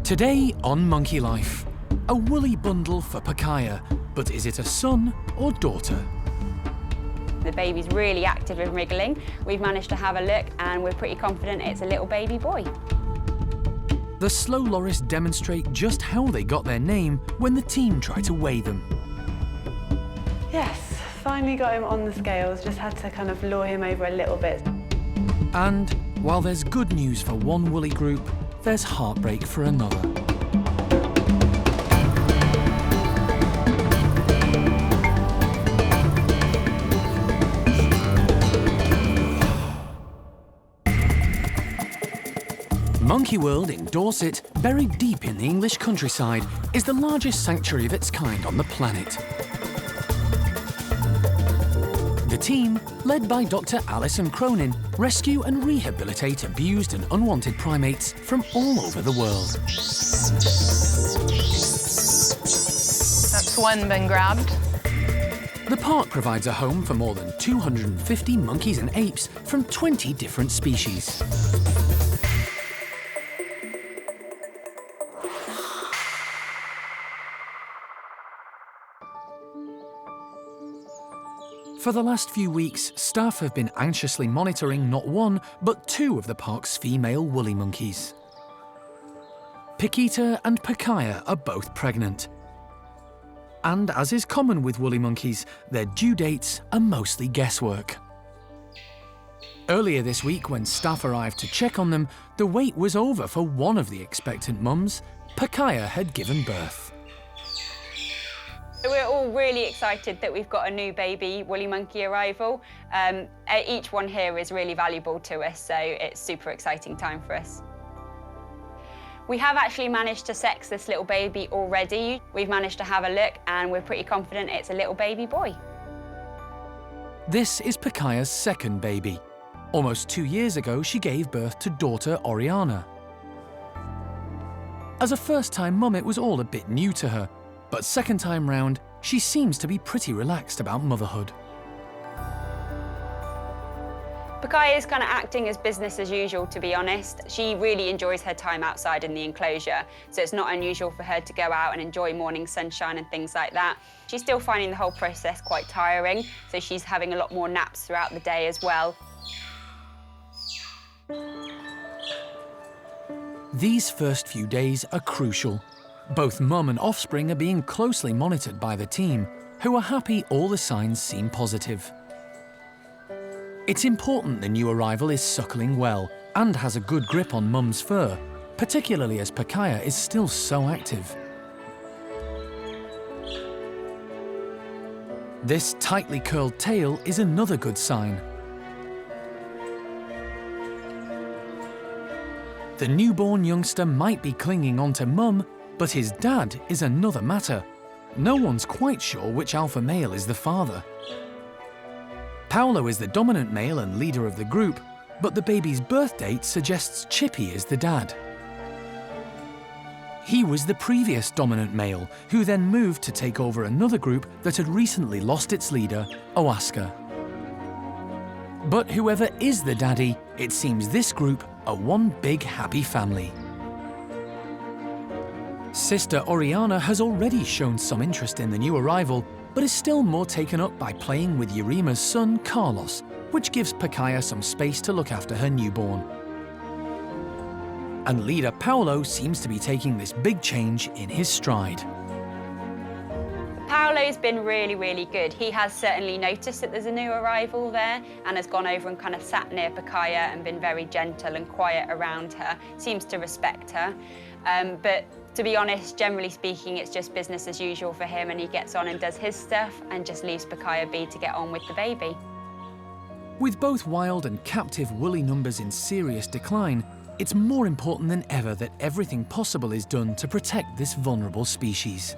Today on Monkey Life, a woolly bundle for Pacaja, but is it a son or daughter? The baby's really active and wriggling. We've managed to have a look and we're pretty confident it's a little baby boy. The slow lorists demonstrate just how they got their name when the team try to weigh them. Yes, finally got him on the scales, just had to kind of lure him over a little bit. And while there's good news for one woolly group, there's heartbreak for another. Monkey World in Dorset, buried deep in the English countryside, is the largest sanctuary of its kind on the planet. The team, led by Dr. Alison Cronin, rescue and rehabilitate abused and unwanted primates from all over the world. That's one been grabbed. The park provides a home for more than 250 monkeys and apes from 20 different species. For the last few weeks, staff have been anxiously monitoring not one, but two of the park's female woolly monkeys. Paquita and Pacaja are both pregnant. And as is common with woolly monkeys, their due dates are mostly guesswork. Earlier this week, when staff arrived to check on them, the wait was over for one of the expectant mums. Pacaja had given birth. We're all really excited that we've got a new baby woolly monkey arrival. Each one here is really valuable to us, so it's a super exciting time for us. We have actually managed to sex this little baby already. We've managed to have a look and we're pretty confident it's a little baby boy. This is Pacaja's second baby. Almost 2 years ago, she gave birth to daughter Oriana. As a first-time mum, it was all a bit new to her. But second time round, she seems to be pretty relaxed about motherhood. Pacaja is kind of acting as business as usual, to be honest. She really enjoys her time outside in the enclosure, so it's not unusual for her to go out and enjoy morning sunshine and things like that. She's still finding the whole process quite tiring, so she's having a lot more naps throughout the day as well. These first few days are crucial. Both mum and offspring are being closely monitored by the team, who are happy all the signs seem positive. It's important the new arrival is suckling well and has a good grip on mum's fur, particularly as Pacaja is still so active. This tightly curled tail is another good sign. The newborn youngster might be clinging onto mum, but his dad is another matter. No one's quite sure which alpha male is the father. Paolo is the dominant male and leader of the group, but the baby's birth date suggests Chippy is the dad. He was the previous dominant male, who then moved to take over another group that had recently lost its leader, Oscar. But whoever is the daddy, it seems this group are one big happy family. Sister Oriana has already shown some interest in the new arrival, but is still more taken up by playing with Yurima's son, Carlos, which gives Pacaja some space to look after her newborn. And leader Paolo seems to be taking this big change in his stride. Paolo's been really, really good. He has certainly noticed that there's a new arrival there and has gone over and kind of sat near Pacaja and been very gentle and quiet around her, seems to respect her. But to be honest, generally speaking, it's just business as usual for him, and he gets on and does his stuff and just leaves Pacaja be to get on with the baby. With both wild and captive woolly numbers in serious decline, it's more important than ever that everything possible is done to protect this vulnerable species.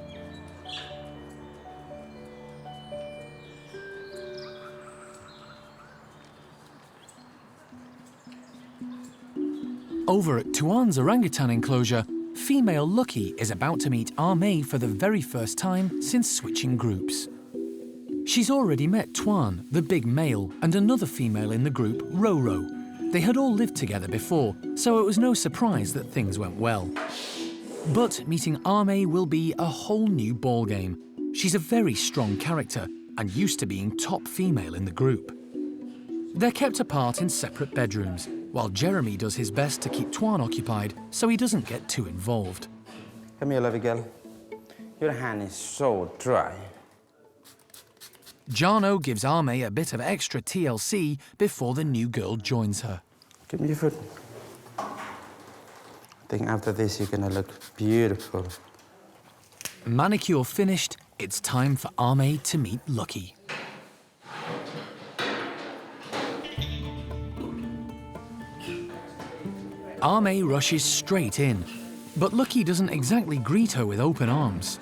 Over at Tuan's orangutan enclosure, female Lucky is about to meet Arme for the very first time since switching groups. She's already met Tuan, the big male, and another female in the group, Roro. They had all lived together before, so it was no surprise that things went well. But meeting Ame will be a whole new ballgame. She's a very strong character and used to being top female in the group. They're kept apart in separate bedrooms, while Jeremy does his best to keep Tuan occupied so he doesn't get too involved. Come here, lovely girl. Your hand is so dry. Jarno gives Ame a bit of extra TLC before the new girl joins her. Give me your foot. I think after this you're gonna look beautiful. Manicure finished, it's time for Ame to meet Lucky. Ame rushes straight in, but Lucky doesn't exactly greet her with open arms.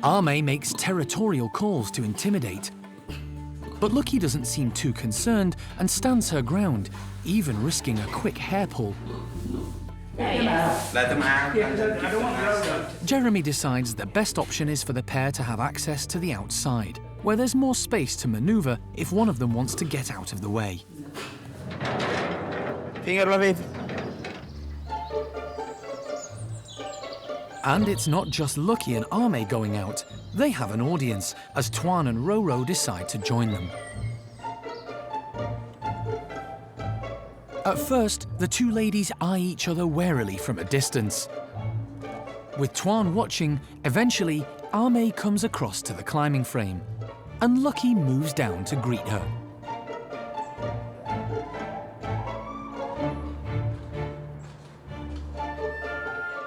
Ame makes territorial calls to intimidate, but Lucky doesn't seem too concerned and stands her ground, even risking a quick hair pull. Let them out. Jeremy decides the best option is for the pair to have access to the outside, where there's more space to maneuver if one of them wants to get out of the way. Finger, lovey. And it's not just Lucky and Ame going out. They have an audience as Tuan and Roro decide to join them. At first, the two ladies eye each other warily from a distance. With Tuan watching, eventually Ame comes across to the climbing frame, and Lucky moves down to greet her.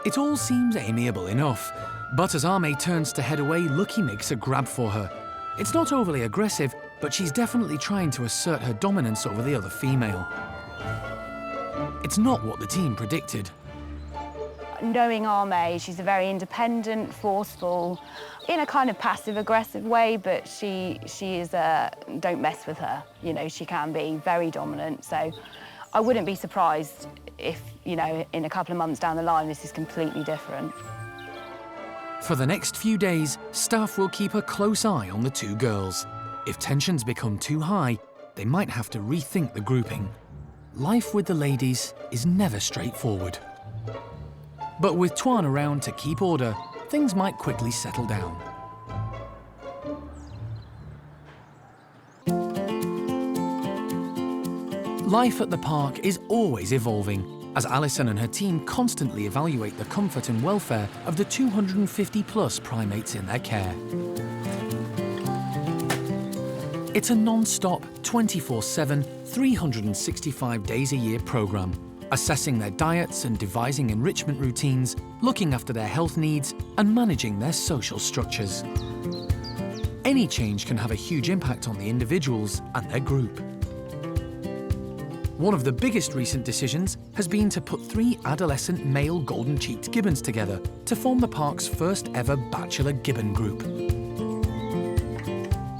It all seems amiable enough, but as Ame turns to head away, Lucky makes a grab for her. It's not overly aggressive, but she's definitely trying to assert her dominance over the other female. It's not what the team predicted. Knowing Ame, she's a very independent, forceful, in a kind of passive-aggressive way, but she is a don't mess with her. You know, she can be very dominant, so I wouldn't be surprised if, you know, in a couple of months down the line, this is completely different. For the next few days, staff will keep a close eye on the two girls. If tensions become too high, they might have to rethink the grouping. Life with the ladies is never straightforward. But with Tuan around to keep order, things might quickly settle down. Life at the park is always evolving, as Alison and her team constantly evaluate the comfort and welfare of the 250-plus primates in their care. It's a non-stop, 24/7, 365 days a year programme, assessing their diets and devising enrichment routines, looking after their health needs and managing their social structures. Any change can have a huge impact on the individuals and their group. One of the biggest recent decisions has been to put 3 adolescent male golden-cheeked gibbons together to form the park's first ever Bachelor gibbon group.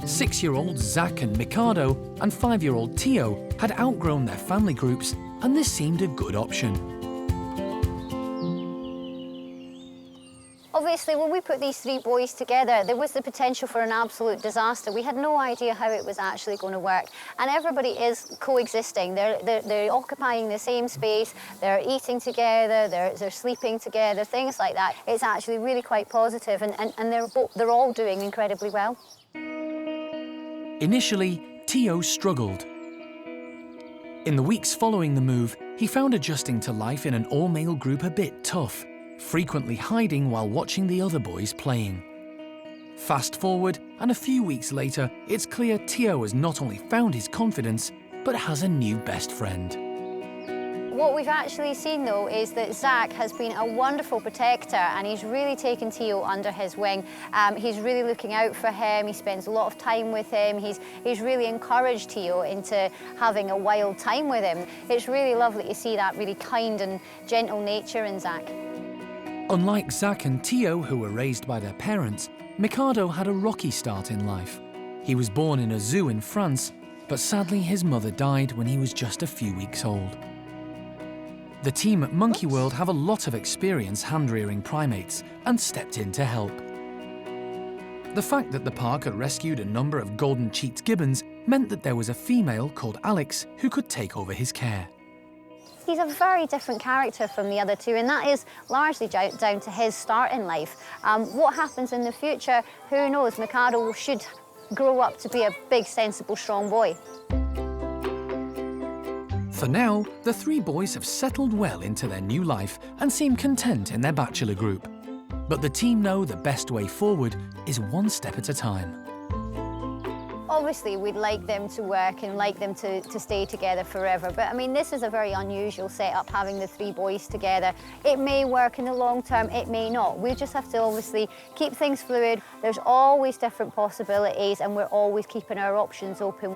6-year-old Zach and Mikado and 5-year-old Tio had outgrown their family groups, and this seemed a good option. Obviously, when we put these 3 boys together, there was the potential for an absolute disaster. We had no idea how it was actually going to work. And everybody is coexisting. They're occupying the same space, they're eating together, they're sleeping together, things like that. It's actually really quite positive, and they're all doing incredibly well. Initially, Tio struggled. In the weeks following the move, he found adjusting to life in an all-male group a bit tough, frequently hiding while watching the other boys playing. Fast forward, and a few weeks later, it's clear Tio has not only found his confidence, but has a new best friend. What we've actually seen, though, is that Zach has been a wonderful protector, and he's really taken Tio under his wing. He's really looking out for him. He spends a lot of time with him. He's really encouraged Tio into having a wild time with him. It's really lovely to see that really kind and gentle nature in Zach. Unlike Zach and Tio, who were raised by their parents, Mikado had a rocky start in life. He was born in a zoo in France, but sadly his mother died when he was just a few weeks old. The team at Monkey World have a lot of experience hand-rearing primates and stepped in to help. The fact that the park had rescued a number of golden-cheeked gibbons meant that there was a female called Alex who could take over his care. He's a very different character from the other two, and that is largely down to his start in life. What happens in the future, who knows? Mikado should grow up to be a big, sensible, strong boy. For now, the three boys have settled well into their new life and seem content in their bachelor group. But the team know the best way forward is one step at a time. Obviously, we'd like them to work and like them to stay together forever. But I mean, this is a very unusual setup, having the three boys together. It may work in the long term, it may not. We just have to obviously keep things fluid. There's always different possibilities, and we're always keeping our options open.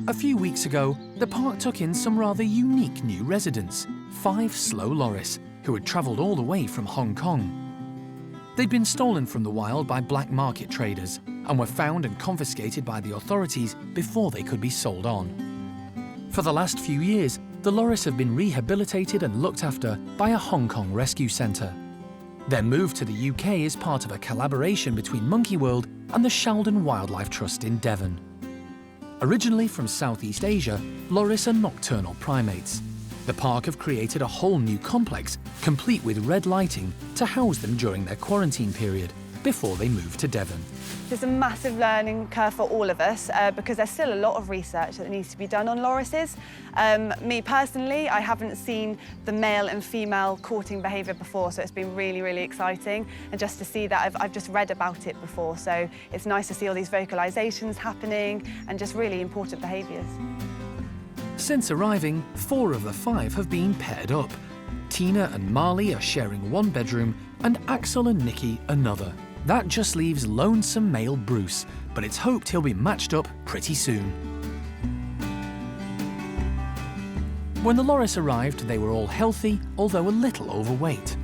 A few weeks ago, the park took in some rather unique new residents, 5 slow loris, who had travelled all the way from Hong Kong. They'd been stolen from the wild by black market traders and were found and confiscated by the authorities before they could be sold on. For the last few years, the loris have been rehabilitated and looked after by a Hong Kong rescue centre. Their move to the UK is part of a collaboration between Monkey World and the Sheldon Wildlife Trust in Devon. Originally from Southeast Asia, loris are nocturnal primates. The park have created a whole new complex, complete with red lighting, to house them during their quarantine period, before they move to Devon. It's a massive learning curve for all of us because there's still a lot of research that needs to be done on lorises. Me personally, I haven't seen the male and female courting behaviour before, so it's been really, really exciting. And just to see that, I've just read about it before, so it's nice to see all these vocalisations happening and just really important behaviours. Since arriving, 4 of the 5 have been paired up. Tina and Marley are sharing one bedroom, and Axel and Nikki another. That just leaves lonesome male Bruce, but it's hoped he'll be matched up pretty soon. When the loris arrived, they were all healthy, although a little overweight.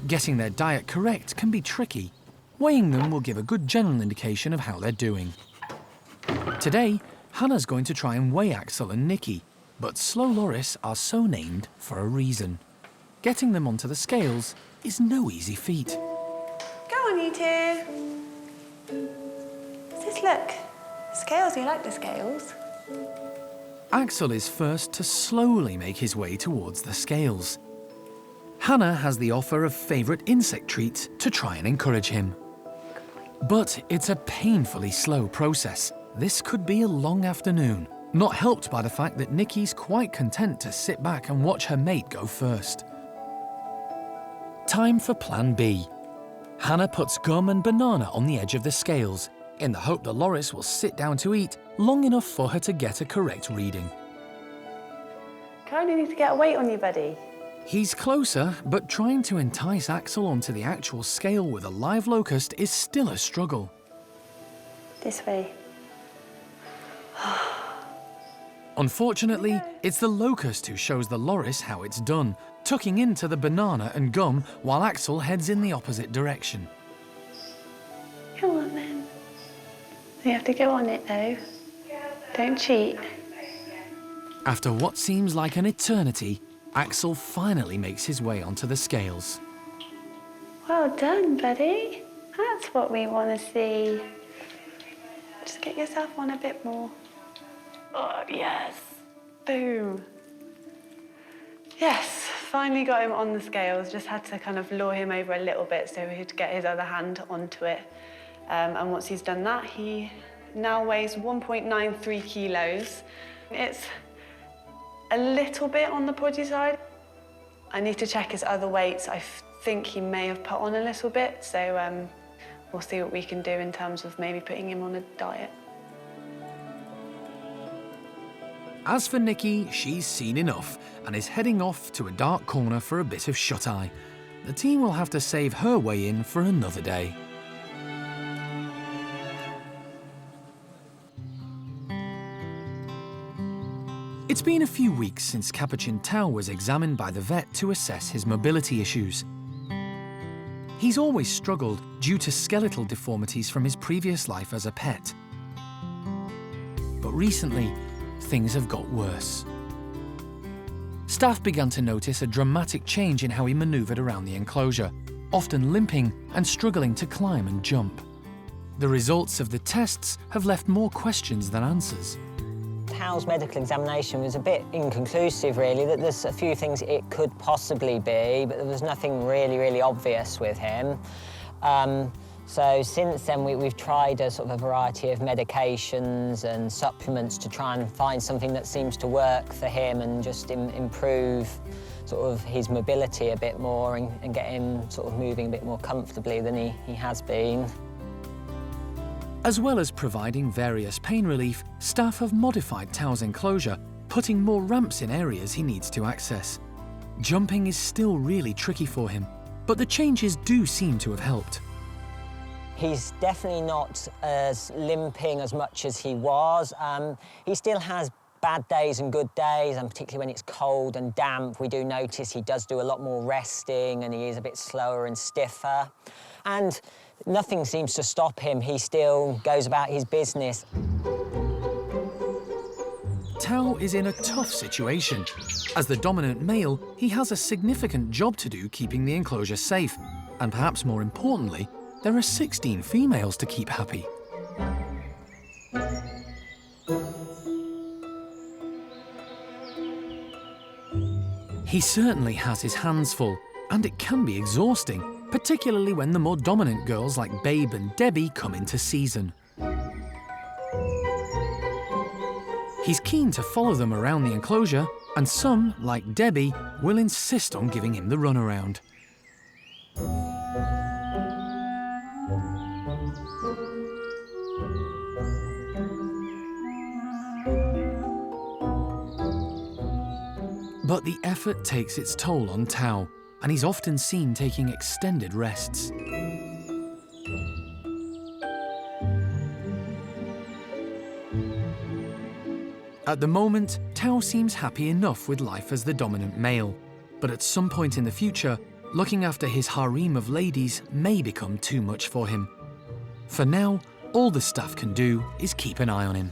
Getting their diet correct can be tricky. Weighing them will give a good general indication of how they're doing. Today, Hannah's going to try and weigh Axel and Nikki, but slow loris are so named for a reason. Getting them onto the scales is no easy feat. Go on, you two. Just look. Scales, you like the scales? Axel is first to slowly make his way towards the scales. Hannah has the offer of favourite insect treats to try and encourage him. But it's a painfully slow process. This could be a long afternoon, not helped by the fact that Nikki's quite content to sit back and watch her mate go first. Time for plan B. Hannah puts gum and banana on the edge of the scales, in the hope the loris will sit down to eat long enough for her to get a correct reading. Kind of need to get a weight on you, buddy. He's closer, but trying to entice Axel onto the actual scale with a live locust is still a struggle. This way. Unfortunately, it's the locust who shows the loris how it's done, tucking into the banana and gum while Axel heads in the opposite direction. Come on, then. You have to go on it, though. Don't cheat. After what seems like an eternity, Axel finally makes his way onto the scales. Well done, buddy. That's what we want to see. Just get yourself on a bit more. Oh, yes. Boom. Yes, finally got him on the scales. Just had to kind of lure him over a little bit so he'd get his other hand onto it. And once he's done that, he now weighs 1.93 kilos. It's a little bit on the podgy side. I need to check his other weights. I think he may have put on a little bit, so we'll see what we can do in terms of maybe putting him on a diet. As for Nikki, she's seen enough and is heading off to a dark corner for a bit of shut-eye. The team will have to save her way in for another day. It's been a few weeks since Capuchin Tao was examined by the vet to assess his mobility issues. He's always struggled due to skeletal deformities from his previous life as a pet. But recently, things have got worse. staff began to notice a dramatic change in how he manoeuvred around the enclosure, often limping and struggling to climb and jump. The results of the tests have left more questions than answers. Tao's medical examination was a bit inconclusive, really, that there's a few things it could possibly be, but there was nothing really obvious with him. So since then, we've tried a sort of a variety of medications and supplements to try and find something that seems to work for him and just improve sort of his mobility a bit more and get him sort of moving a bit more comfortably than he has been. As well as providing various pain relief, staff have modified Tao's enclosure, putting more ramps in areas he needs to access. Jumping is still really tricky for him, but the changes do seem to have helped. He's definitely not as limping as much as he was. He still has bad days and good days, and particularly when it's cold and damp, we do notice he does do a lot more resting and he is a bit slower and stiffer. And nothing seems to stop him. He still goes about his business. Tao is in a tough situation. As the dominant male, he has a significant job to do keeping the enclosure safe. And perhaps more importantly, there are 16 females to keep happy. He certainly has his hands full, and it can be exhausting, particularly when the more dominant girls like Babe and Debbie come into season. He's keen to follow them around the enclosure, and some, like Debbie, will insist on giving him the runaround. But the effort takes its toll on Tao, and he's often seen taking extended rests. At the moment, Tao seems happy enough with life as the dominant male, but at some point in the future, looking after his harem of ladies may become too much for him. For now, all the staff can do is keep an eye on him.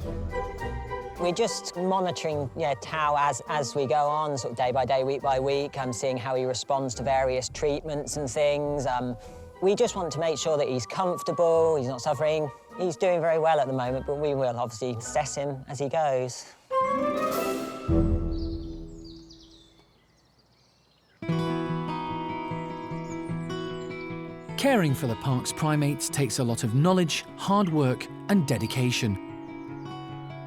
We're just monitoring Tao as we go on, sort of day by day, week by week, seeing how he responds to various treatments and things. We just want to make sure that he's comfortable, he's not suffering. He's doing very well at the moment, but we will obviously assess him as he goes. Caring for the park's primates takes a lot of knowledge, hard work, and dedication.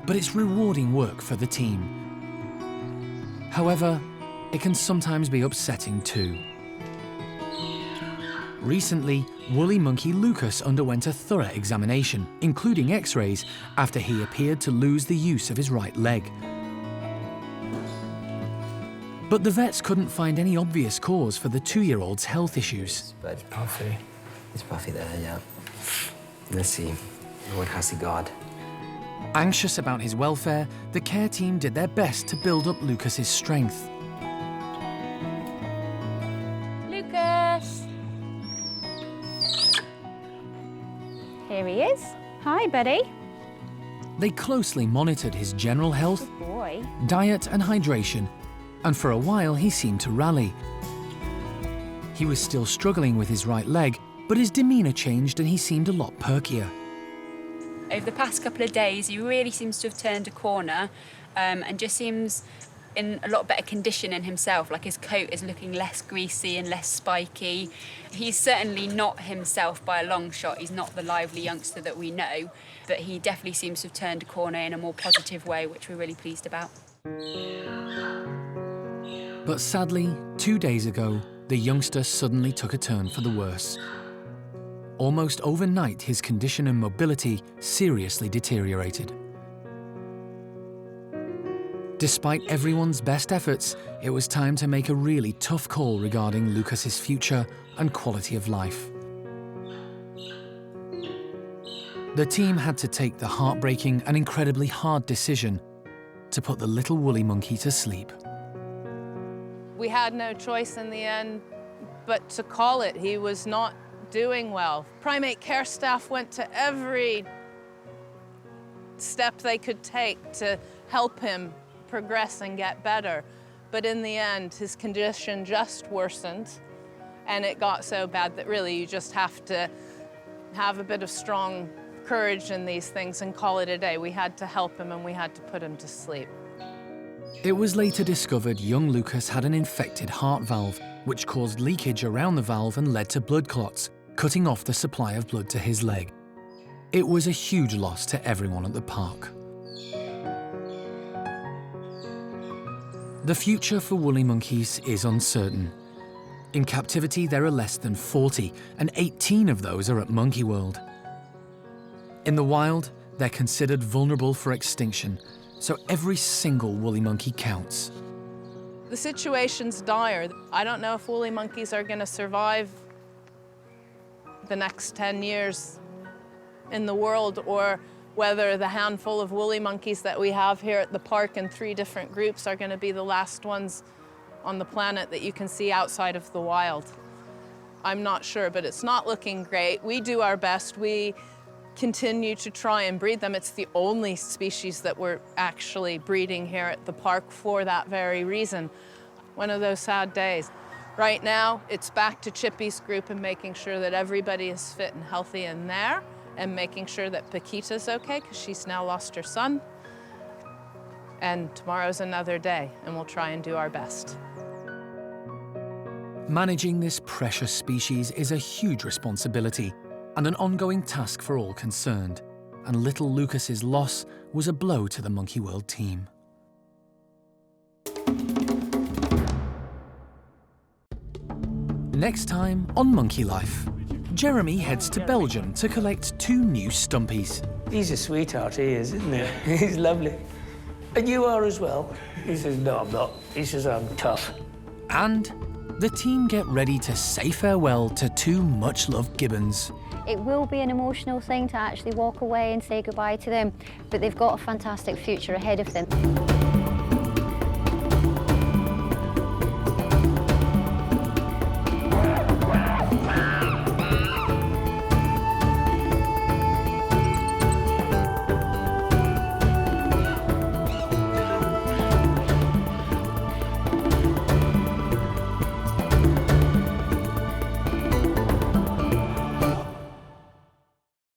But it's rewarding work for the team. However, it can sometimes be upsetting too. Recently, woolly monkey Lucas underwent a thorough examination, including x-rays, after he appeared to lose the use of his right leg. But the vets couldn't find any obvious cause for the 2-year-old's health issues. But it's puffy. It's puffy there, yeah. Let's see. What has he got? Anxious about his welfare, the care team did their best to build up Lucas's strength. Lucas! Here he is. Hi, buddy. They closely monitored his general health, Good boy. diet and hydration, and for a while he seemed to rally. He was still struggling with his right leg, but his demeanour changed and he seemed a lot perkier. Over the past couple of days, he really seems to have turned a corner and just seems in a lot better condition in himself, like his coat is looking less greasy and less spiky. He's certainly not himself by a long shot. He's not the lively youngster that we know, but he definitely seems to have turned a corner in a more positive way, which we're really pleased about. But sadly, 2 days ago, the youngster suddenly took a turn for the worse. Almost overnight, his condition and mobility seriously deteriorated. Despite everyone's best efforts, it was time to make a really tough call regarding Lucas's future and quality of life. The team had to take the heartbreaking and incredibly hard decision to put the little woolly monkey to sleep. We had no choice in the end but to call it. He was not doing well. Primate care staff went to every step they could take to help him progress and get better. but in the end, his condition just worsened, and it got so bad that really you just have to have a bit of strong courage in these things and call it a day. We had to help him and we had to put him to sleep. It was later discovered young Lucas had an infected heart valve, which caused leakage around the valve and led to blood clots, cutting off the supply of blood to his leg. It was a huge loss to everyone at the park. The future for woolly monkeys is uncertain. In captivity, there are less than 40, and 18 of those are at Monkey World. In the wild, they're considered vulnerable for extinction, so every single woolly monkey counts. The situation's dire. I don't know if woolly monkeys are going to survive the next 10 years in the world, or whether the handful of woolly monkeys that we have here at the park in 3 different groups are going to be the last ones on the planet that you can see outside of the wild. I'm not sure, but it's not looking great. We do our best. We continue to try and breed them. It's the only species that we're actually breeding here at the park for that very reason. One of those sad days. Right now, it's back to Chippy's group and making sure that everybody is fit and healthy in there, and making sure that Paquita's okay, because she's now lost her son. And tomorrow's another day, and we'll try and do our best. Managing this precious species is a huge responsibility and an ongoing task for all concerned, and little Lucas's loss was a blow to the Monkey World team. Next time on Monkey Life, Jeremy heads to Belgium to collect 2 new stumpies. He's a sweetheart, he is, isn't he? He's lovely. And you are as well. He says, no, I'm not. He says, I'm tough. And the team get ready to say farewell to 2 much-loved gibbons. It will be an emotional thing to actually walk away and say goodbye to them, but they've got a fantastic future ahead of them.